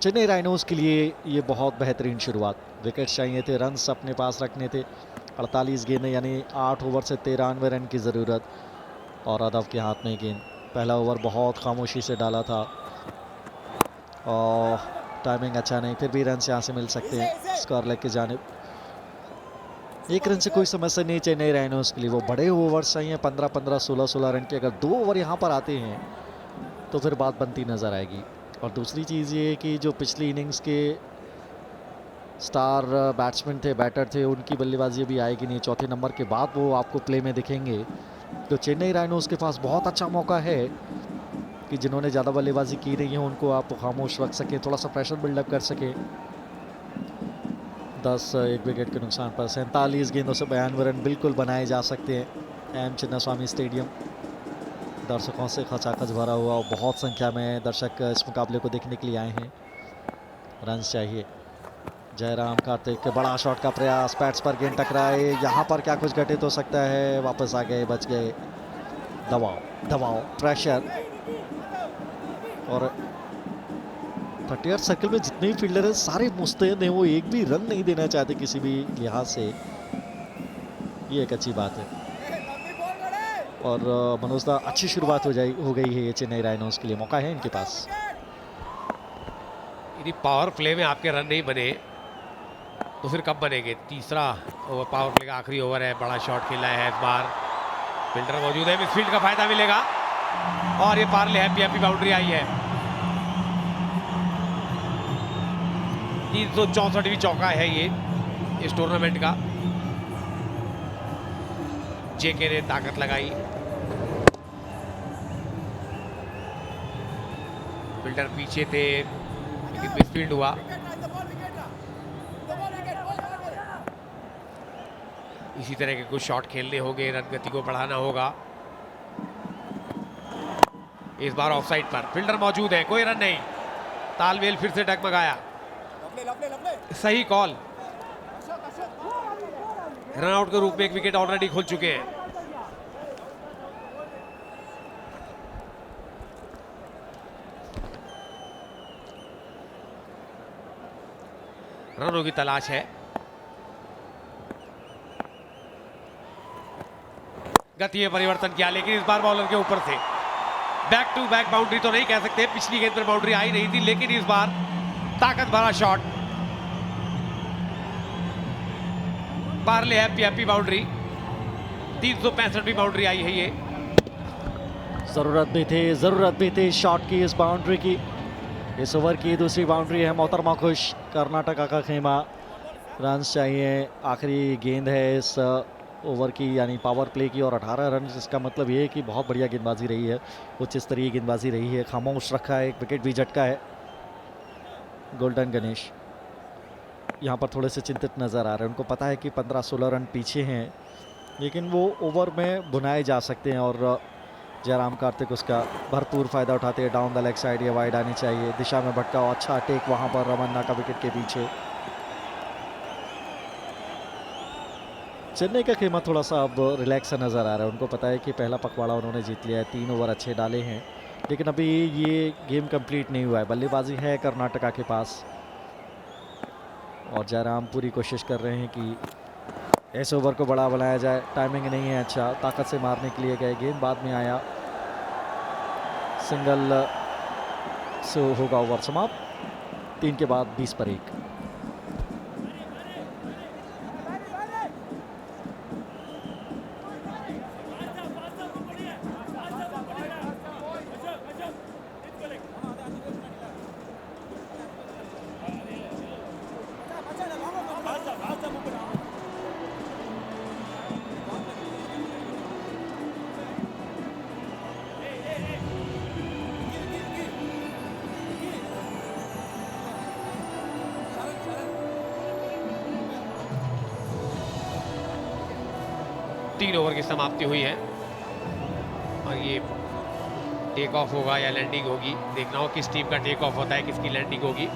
Chennai rhinos के लिए ये बहुत बेहतरीन शुरुआत। विकेट चाहिए थे, रन्स अपने पास रखने थे। 48 गेंदें यानी 8 ओवर से 93 रन की ज़रूरत और अदब के हाथ में गेंद। पहला ओवर बहुत खामोशी से डाला था और टाइमिंग अच्छा नहीं, फिर भी रन यहाँ से मिल सकते हैं स्कोर लेग की जानिब। 1 रन से कोई समस्या नहीं चेन्नई राइनोज के लिए। वो बड़े ओवर्स चाहिए 15-15, 16-16 रन के। अगर 2 ओवर यहाँ पर आते हैं तो फिर बात बनती नज़र आएगी। और दूसरी चीज़ ये कि जो पिछली इनिंग्स के स्टार बैट्समैन थे, बैटर थे, उनकी बल्लेबाजी भी आएगी नहीं। चौथे नंबर के बाद वो आपको प्ले में दिखेंगे। तो चेन्नई राइनोज के पास बहुत अच्छा मौका है कि जिन्होंने ज़्यादा बल्लेबाजी की रही है उनको आप खामोश रख सकें, थोड़ा सा प्रेशर बिल्डअप कर सकें। 1 विकेट के नुकसान पर 47 गेंदों से 92 रन बिल्कुल बनाए जा सकते हैं एम चिन्नास्वामी स्टेडियम। दर्शकों से खचाखच भरा हुआ और बहुत संख्या में दर्शक इस मुकाबले को देखने के लिए आए हैं। रन चाहिए। जयराम कार्तिक के बड़ा शॉट का प्रयास, पैड्स पर गेंद टकराए, यहाँ पर क्या कुछ घटित हो सकता है। वापस आ गए, बच गए। दबाओ प्रेशर। और 38 सर्कल में जितने भी फील्डर हैं सारे मुस्तैद हैं, वो एक भी रन नहीं देना चाहते किसी भी लिहाज से। ये एक अच्छी बात है। और मनोज दा अच्छी शुरुआत हो गई है ये चेन्नई राइनोज के लिए। मौका है इनके पास। यदि पावर प्ले में आपके रन नहीं बने तो फिर कब बनेंगे। तीसरा ओवर पावर प्ले का आखिरी ओवर है। बड़ा शॉट खेला है इस बार, फील्डर मौजूद है, मिसफील्ड का फायदा मिलेगा और ये पार्ले हैप्पी बाउंड्री आई है। 364वीं चौका है ये इस टूर्नामेंट का। जेके ने ताकत लगाई, फील्डर पीछे थे लेकिन मिसफील्ड हुआ। इसी तरह के कुछ शॉट खेलने होंगे, रन गति को बढ़ाना होगा। इस बार ऑफसाइड पर फील्डर मौजूद है, कोई रन नहीं। तालमेल फिर से डगमगाया। सही कॉल। रनआउट के रूप में 1 विकेट ऑलरेडी खुल चुके हैं। रनों की तलाश है। गति में परिवर्तन किया लेकिन इस बार बॉलर के ऊपर से बैक टू बैक बाउंड्री तो नहीं कह सकते, पिछली गेंद पर बाउंड्री आई नहीं थी, लेकिन इस बार ताकत भरा शॉट। पार्ले हैप्पी बाउंड्री, 365वीं बाउंड्री आई है ये। जरूरत भी थी शॉट की, इस बाउंड्री की। इस ओवर की दूसरी बाउंड्री है मोहतरमा खुश, कर्नाटका का खेमा। रन चाहिए, आखिरी गेंद है इस ओवर की यानी पावर प्ले की और 18 रन। इसका मतलब ये है कि बहुत बढ़िया गेंदबाजी रही है, उच्च स्तरीय गेंदबाजी रही है। खामोश रखा है, 1 विकेट भी झटका है। गोल्डन गणेश यहाँ पर थोड़े से चिंतित नज़र आ रहे हैं। उनको पता है कि 15-16 रन पीछे हैं, लेकिन वो ओवर में बुनाए जा सकते हैं और जयराम कार्तिक उसका भरपूर फ़ायदा उठाते हैं। डाउन द लेग साइड या वाइड आनी चाहिए, दिशा में भटका। अच्छा टेक वहाँ पर रमन्ना का विकेट के पीछे। चेन्नई का खेमा थोड़ा सा अब रिलैक्स नज़र आ रहा है। उनको पता है कि पहला पखवाड़ा उन्होंने जीत लिया है, 3 ओवर अच्छे डाले हैं, लेकिन अभी ये गेम कंप्लीट नहीं हुआ है। बल्लेबाजी है कर्नाटका के पास और जयराम पूरी कोशिश कर रहे हैं कि इस ओवर को बड़ा बनाया जाए। टाइमिंग नहीं है अच्छा, ताकत से मारने के लिए गए, गेंद बाद में आया। सिंगल से होगा ओवर समाप्त। 3 के बाद 20 पर 1। तीन ओवर की समाप्ति हुई है और ये टेक ऑफ होगा या लैंडिंग होगी, देखना हो किस टीम का टेक ऑफ होता है, किसकी लैंडिंग होगी।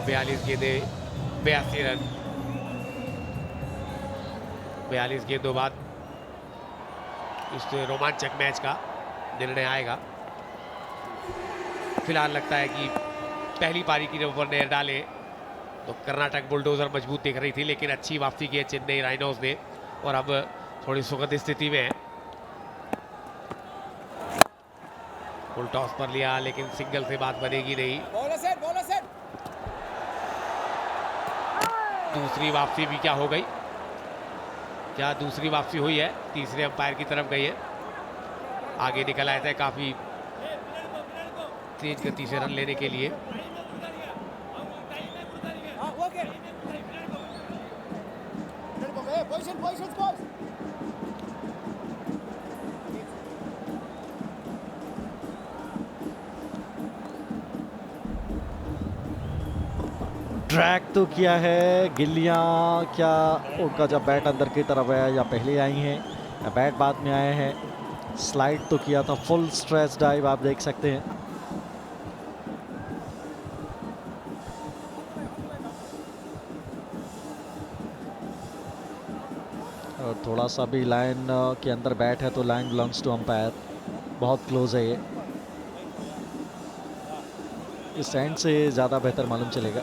बयालीस गेंदे 82 रन, 42 गेंदों बाद इस रोमांचक मैच का निर्णय आएगा। फिलहाल लगता है कि पहली पारी की जब ओवर ने डाले तो कर्नाटक बुलडोजर मजबूत दिख रही थी, लेकिन अच्छी वापसी की है चेन्नई राइनोज ने और अब थोड़ी सुखद स्थिति में है। फुल टॉस पर लिया लेकिन सिंगल से बात बनेगी नहीं। दूसरी वापसी भी क्या हो गई? क्या दूसरी वापसी हुई है? तीसरे अंपायर की तरफ गई है, आगे निकल आए थे काफी तेज गति से रन लेने के लिए। ट्रैक तो किया है गिल्लियां, क्या उनका जब बैट अंदर की तरफ है या पहले आई हैं या बैट बाद में आए हैं। स्लाइड तो किया था, फुल स्ट्रेच डाइव आप देख सकते हैं। और थोड़ा सा भी लाइन के अंदर बैट है तो लाइन बिलोंग्स टू अंपायर, बहुत क्लोज है ये। इस एंड से ज़्यादा बेहतर मालूम चलेगा।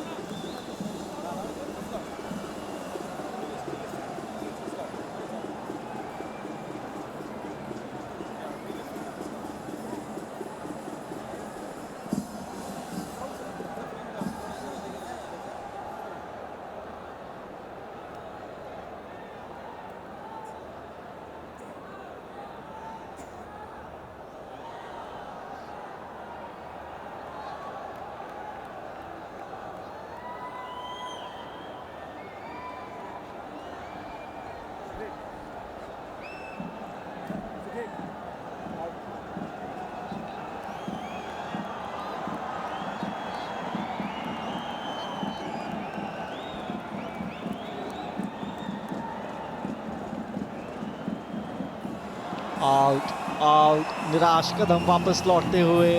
आउट आउट, निराश कदम वापस लौटते हुए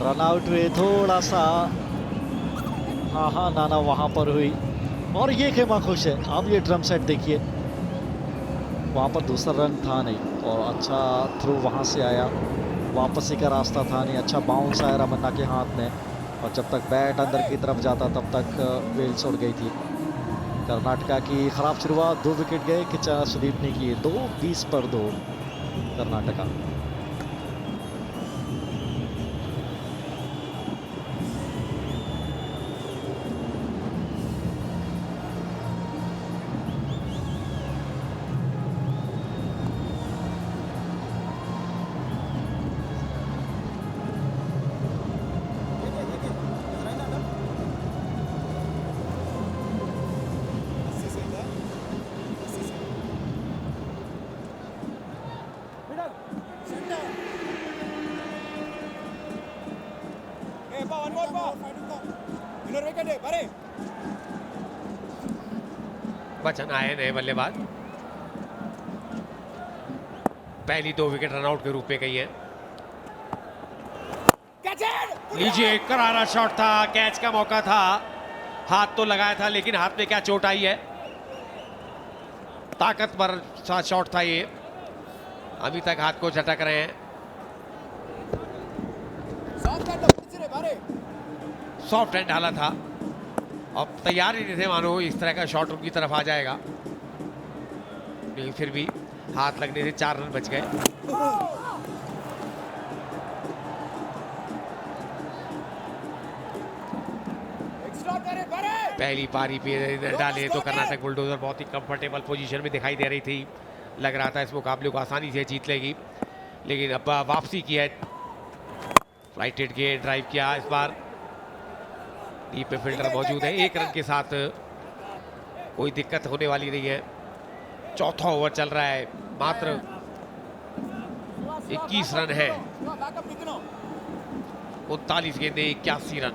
रन आउट हुए। थोड़ा सा हाँ नाना वहाँ पर हुई और ये खेमा खुश है। अब ये ड्रम सेट देखिए, वहाँ पर दूसरा रन था नहीं और अच्छा थ्रू वहाँ से आया, वापसी का रास्ता था नहीं। अच्छा बाउंस आया रमन्ना के हाथ में और जब तक बैट अंदर की तरफ जाता तब तक वेल्स उड़ गई थी। कर्नाटका की खराब शुरुआत, 2 विकेट गए, किचा सुदीप ने किए 2, 20 पर 2 कर्नाटका। बचन आए नए बल्लेबाज, पहली 2 विकेट रनआउट के रूप में गई है। लीजिए, करारा शॉट था, कैच का मौका था, हाथ तो लगाया था लेकिन हाथ में क्या चोट आई है। ताकतवर सा शॉट था ये, अभी तक हाथ को झटक रहे हैं। सॉफ्ट हैंड डाला था, अब तैयार ही नहीं थे मानो इस तरह का शॉट उनकी तरफ आ जाएगा, लेकिन फिर भी हाथ लगने से 4 रन बच गए। पहली पारी पे डाले तो कर्नाटक बुलडोजर बहुत ही कंफर्टेबल पोजीशन में दिखाई दे रही थी, लग रहा था इस मुकाबले को आसानी से जीत लेगी, लेकिन अब वापसी की है, फ्लाइटेड के ड्राइव किया। इस बार डीप पे फील्डर मौजूद है, 1 रन के साथ कोई दिक्कत होने वाली नहीं है। चौथा ओवर चल रहा है, मात्र 21 रन है, 39 गेंदें, 81 रन,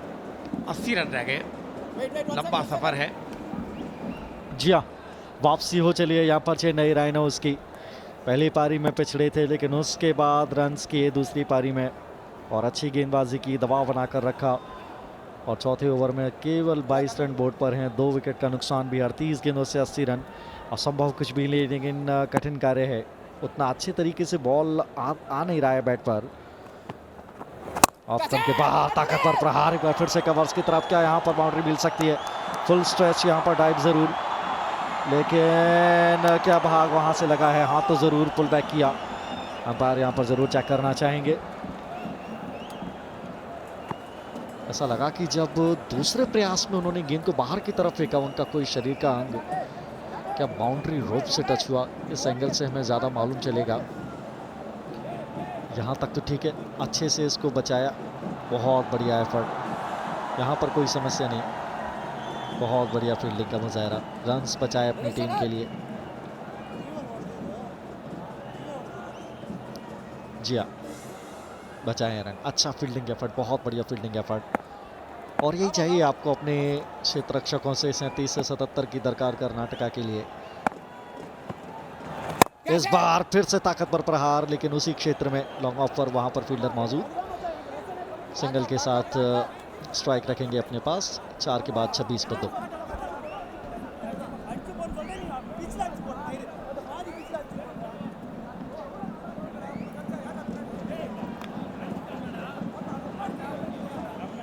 80 रन रह गए, लंबा सफर है। जी हाँ, वापसी हो चली है यहाँ पर चेन्नई राइनोज की। पहली पारी में पिछड़े थे लेकिन उसके बाद रन्स किए दूसरी पारी में और अच्छी गेंदबाजी की, दबाव बनाकर रखा और चौथे ओवर में केवल 22 रन बोर्ड पर हैं, 2 विकेट का नुकसान भी, 38 गेंदों से 80 रन। असंभव कुछ भी नहीं लेकिन कठिन कार्य है उतना अच्छे तरीके से बॉल आ नहीं रहा है बैट पर। ऑफ स्टंप के बाहर ताकतवर प्रहार, एक बार फिर से कवर्स की तरफ, क्या यहाँ पर बाउंड्री मिल सकती है? फुल स्ट्रेच यहाँ पर डाइव जरूर, लेकिन क्या भाग वहां से लगा है? हाँ तो जरूर पुल बैक किया। अंपायर यहाँ पर जरूर चेक करना चाहेंगे। ऐसा लगा कि जब दूसरे प्रयास में उन्होंने गेंद को बाहर की तरफ फेंका, उनका कोई शरीर का अंग क्या बाउंड्री रोप से टच हुआ? इस एंगल से हमें ज़्यादा मालूम चलेगा। यहाँ तक तो ठीक है, अच्छे से इसको बचाया, बहुत बढ़िया एफर्ट, यहाँ पर कोई समस्या नहीं। बहुत बढ़िया फील्डिंग का मुजाहरा, रन्स बचाए अपनी टीम के लिए। जी हाँ, बचाए रन, अच्छा फील्डिंग एफर्ट, बहुत बढ़िया फील्डिंग एफर्ट। और यही चाहिए आपको अपने क्षेत्र रक्षकों से 37 से 77 की दरकार कर्नाटका के लिए। इस बार फिर से ताकतवर प्रहार, लेकिन उसी क्षेत्र में लॉन्ग ऑफ पर वहां पर फील्डर मौजूद। सिंगल के साथ स्ट्राइक रखेंगे अपने पास, 4 के बाद 26 पर 2।